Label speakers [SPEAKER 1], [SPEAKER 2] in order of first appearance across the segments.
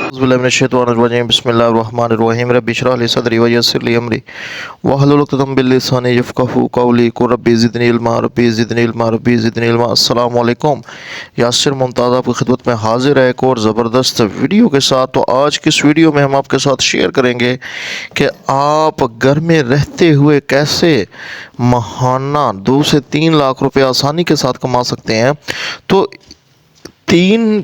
[SPEAKER 1] बिस्मिल्लाहिर्रहमानिर्रहीम रब्बि इश्रह ली सदरी व यस्सिर ली अमरी वहलुल उक़दतम मिन लिसानी यफ़क़हू क़ौली क़ुल रब्बि ज़िदनी इल्मा रब्बि ज़िदनी इल्मा रब्बि ज़िदनी इल्मा। अस्सलामु अलैकुम। यासिर मुमताज़ आपकी खिदमत में हाजिर है एक और ज़बरदस्त वीडियो के साथ। तो आज की इस वीडियो में हम आपके साथ शेयर करेंगे कि आप घर में रहते हुए कैसे माहाना 2 से 3 लाख रुपए आसानी के साथ कमा सकते हैं। तो 3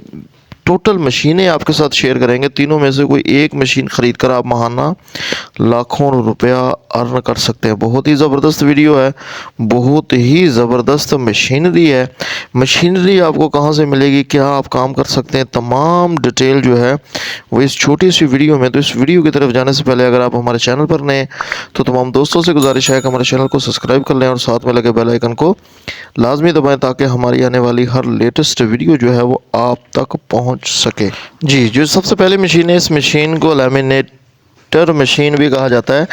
[SPEAKER 1] टोटल मशीनें आपके साथ शेयर करेंगे। तीनों में से कोई एक मशीन ख़रीद कर आप माहाना लाखों रुपया अर्न कर सकते हैं। बहुत ही ज़बरदस्त वीडियो है, बहुत ही ज़बरदस्त मशीनरी है। मशीनरी आपको कहाँ से मिलेगी, क्या आप काम कर सकते हैं, तमाम डिटेल जो है वो इस छोटी सी वीडियो में। तो इस वीडियो की तरफ जाने से पहले अगर आप हमारे चैनल पर नए तो तमाम दोस्तों से गुजारिश है कि हमारे चैनल को सब्सक्राइब कर लें और साथ में लगे बेल आइकन को लाजमी दबाएं ताकि हमारी आने वाली हर लेटेस्ट वीडियो जो है वो आप तक पहुंच सके। जी, जो सबसे पहली मशीन है, इस मशीन को लैमिनेटर मशीन भी कहा जाता है।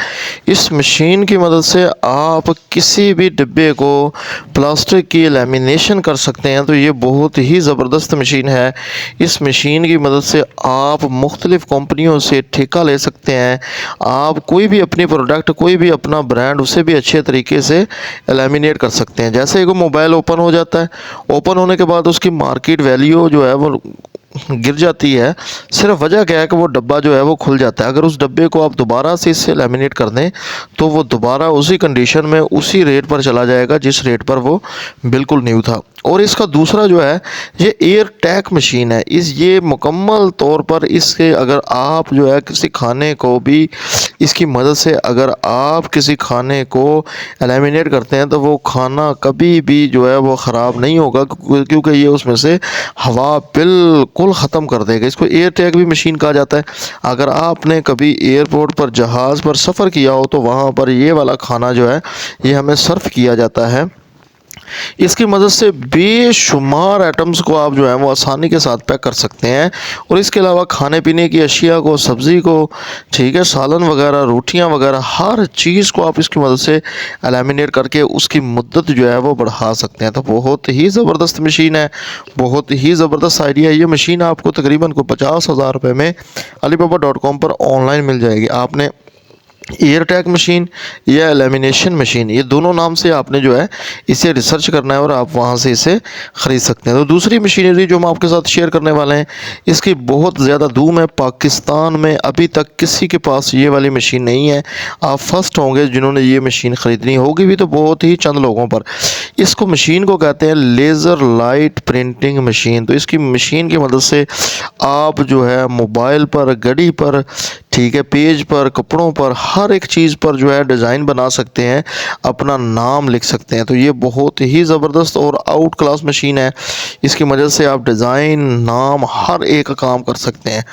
[SPEAKER 1] इस मशीन की मदद से आप किसी भी डिब्बे को प्लास्टिक की लैमिनेशन कर सकते हैं। तो ये बहुत ही ज़बरदस्त मशीन है। इस मशीन की मदद से आप मुख्तलिफ़ कंपनियों से ठेका ले सकते हैं। आप कोई भी अपनी प्रोडक्ट, कोई भी अपना ब्रांड, उसे भी अच्छे तरीके से लैमिनेट कर सकते हैं। जैसे ही वो मोबाइल ओपन हो जाता है, ओपन होने के बाद उसकी मार्केट वैल्यू जो है वो गिर जाती है। सिर्फ वजह क्या है कि वो डब्बा जो है वो खुल जाता है। अगर उस डब्बे को आप दोबारा से इससे लैमिनेट कर दें तो वो दोबारा उसी कंडीशन में उसी रेट पर चला जाएगा जिस रेट पर वो बिल्कुल न्यू था। और इसका दूसरा जो है ये एयर टैग मशीन है। ये मुकम्मल तौर पर इसके अगर आप जो है किसी खाने को भी इसकी मदद से अगर आप किसी खाने को लैमिनेट करते हैं तो वो खाना कभी भी जो है वो ख़राब नहीं होगा, क्योंकि ये उसमें से हवा बिल्कुल ख़त्म कर देगा। इसको एयर टैग भी मशीन कहा जाता है। अगर आपने कभी एयरपोर्ट पर जहाज़ पर सफ़र किया हो तो वहाँ पर ये वाला खाना जो है ये हमें सर्व किया जाता है। इसकी मदद से बेशुमार आइटम्स को आप जो है वो आसानी के साथ पैक कर सकते हैं। और इसके अलावा खाने पीने की अशिया को, सब्ज़ी को, ठीक है, सालन वगैरह, रोटियां वगैरह, हर चीज़ को आप इसकी मदद से लैमिनेट करके उसकी मुद्दत जो है वो बढ़ा सकते हैं। तो बहुत ही ज़बरदस्त मशीन है, बहुत ही ज़बरदस्त आइडिया है। ये मशीन आपको तकरीबन को 50,000 रुपये में alibaba.com पर ऑनलाइन मिल जाएगी। आपने एयर टैग मशीन या लैमिनेशन मशीन, ये दोनों नाम से आपने जो है इसे रिसर्च करना है और आप वहाँ से इसे ख़रीद सकते हैं। तो दूसरी मशीनरी जो हम आपके साथ शेयर करने वाले हैं, इसकी बहुत ज़्यादा धूम है। पाकिस्तान में अभी तक किसी के पास ये वाली मशीन नहीं है। आप फर्स्ट होंगे जिन्होंने ये मशीन ख़रीदनी, होगी भी तो बहुत ही चंद लोगों पर। इसको मशीन को कहते हैं लेज़र लाइट प्रिंटिंग मशीन। तो इसकी मशीन की मदद से आप जो है मोबाइल पर, घड़ी पर, ठीक है, पेज पर, कपड़ों पर, हर एक चीज़ पर जो है डिज़ाइन बना सकते हैं, अपना नाम लिख सकते हैं। तो ये बहुत ही ज़बरदस्त और आउट क्लास मशीन है। इसकी मदद से आप डिज़ाइन, नाम, हर एक काम कर सकते हैं।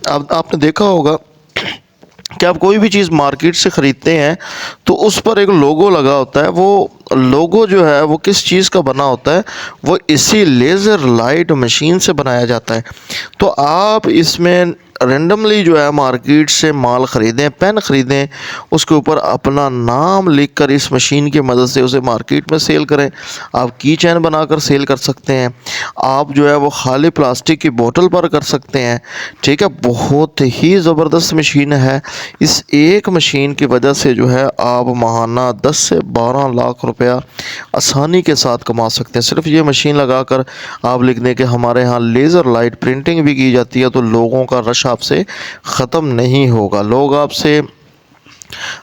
[SPEAKER 1] अब आपने देखा होगा कि आप कोई भी चीज़ मार्केट से ख़रीदते हैं तो उस पर एक लोगो लगा होता है। वो लोगो जो है वो किस चीज़ का बना होता है, वो इसी लेज़र लाइट मशीन से बनाया जाता है। तो आप इसमें रेंडमली जो है मार्केट से माल ख़रीदें, पेन ख़रीदें, उसके ऊपर अपना नाम लिखकर इस मशीन की मदद से उसे मार्केट में सेल करें। आप की चैन बनाकर सेल कर सकते हैं। आप जो है वो खाली प्लास्टिक की बोतल पर कर सकते हैं। ठीक है, बहुत ही ज़बरदस्त मशीन है। इस एक मशीन की वजह से जो है आप माहाना 10 से 12 लाख रुपया आसानी के साथ कमा सकते हैं। सिर्फ ये मशीन लगाकर आप लिख दें कि हमारे यहाँ लेज़र लाइट प्रिंटिंग भी की जाती है, तो लोगों का रश आपसे ख़त्म नहीं होगा। लोग आपसे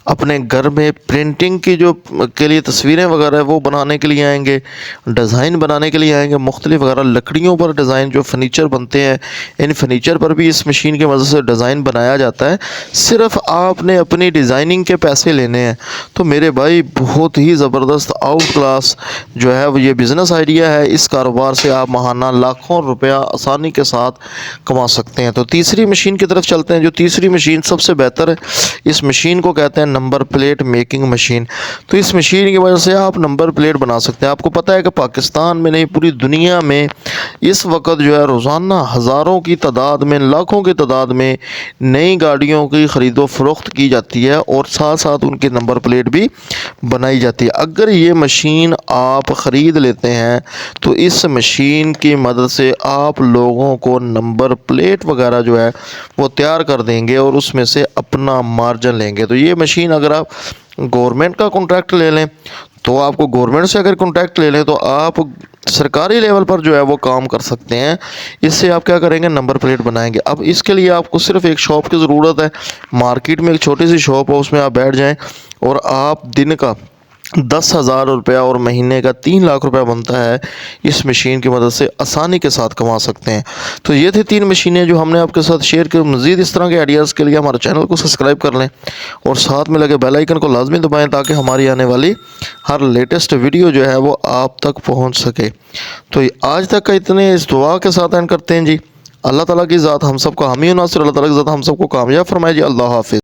[SPEAKER 1] अपने घर में प्रिंटिंग की जो के लिए तस्वीरें वगैरह वो बनाने के लिए आएंगे, डिज़ाइन बनाने के लिए आएंगे, मुख्तलिफ़ वगैरह लकड़ियों पर डिज़ाइन, जो फर्नीचर बनते हैं, इन फर्नीचर पर भी इस मशीन की मदद से डिज़ाइन बनाया जाता है। सिर्फ आपने अपनी डिज़ाइनिंग के पैसे लेने हैं। तो मेरे भाई बहुत ही ज़बरदस्त आउट क्लास जो है वो ये बिज़नेस आइडिया है। इस कारोबार से आप माहाना लाखों रुपया आसानी के साथ कमा सकते हैं। तो तीसरी मशीन की तरफ चलते हैं। जो तीसरी मशीन सबसे बेहतर है, इस मशीन को कहते हैं नंबर प्लेट मेकिंग मशीन। तो इस मशीन की वजह से आप नंबर प्लेट बना सकते हैं। आपको पता है कि पाकिस्तान में नहीं पूरी दुनिया में इस वक्त जो है रोज़ाना हज़ारों की तादाद में, लाखों की तादाद में नई गाड़ियों की ख़रीदो फरोख्त की जाती है और साथ साथ उनके नंबर प्लेट भी बनाई जाती है। अगर ये मशीन आप ख़रीद लेते हैं तो इस मशीन की मदद से आप लोगों को नंबर प्लेट वगैरह जो है वो तैयार कर देंगे और उसमें से अपना मार्जिन लेंगे। तो ये मशीन अगर आप गवर्नमेंट का कॉन्ट्रैक्ट ले लें तो आपको गवर्नमेंट से अगर कॉन्ट्रैक्ट ले लें तो आप सरकारी लेवल पर जो है वो काम कर सकते हैं। इससे आप क्या करेंगे, नंबर प्लेट बनाएंगे। अब इसके लिए आपको सिर्फ एक शॉप की ज़रूरत है। मार्केट में एक छोटी सी शॉप है, उसमें आप बैठ जाएं और आप दिन का 10,000 रुपया और महीने का 3 लाख रुपया बनता है इस मशीन की मदद से आसानी के साथ कमा सकते हैं। तो ये थी 3 मशीनें जो हमने आपके साथ शेयर की। मज़ीद इस तरह के आइडियाज़ के लिए हमारे चैनल को सब्सक्राइब कर लें और साथ में लगे बेल आइकन को लाजमी दबाएं ताकि हमारी आने वाली हर लेटेस्ट वीडियो जो है वो आप तक पहुँच सके। तो आज तक का इतने इस दुआ के साथ एंड करते हैं जी। अल्लाह ताला की ज़ात हम सबको हामी नासिर, अल्लाह ताला की ज़ात हम सबको कामयाब फरमाए जी। अल्लाह हाफिज़।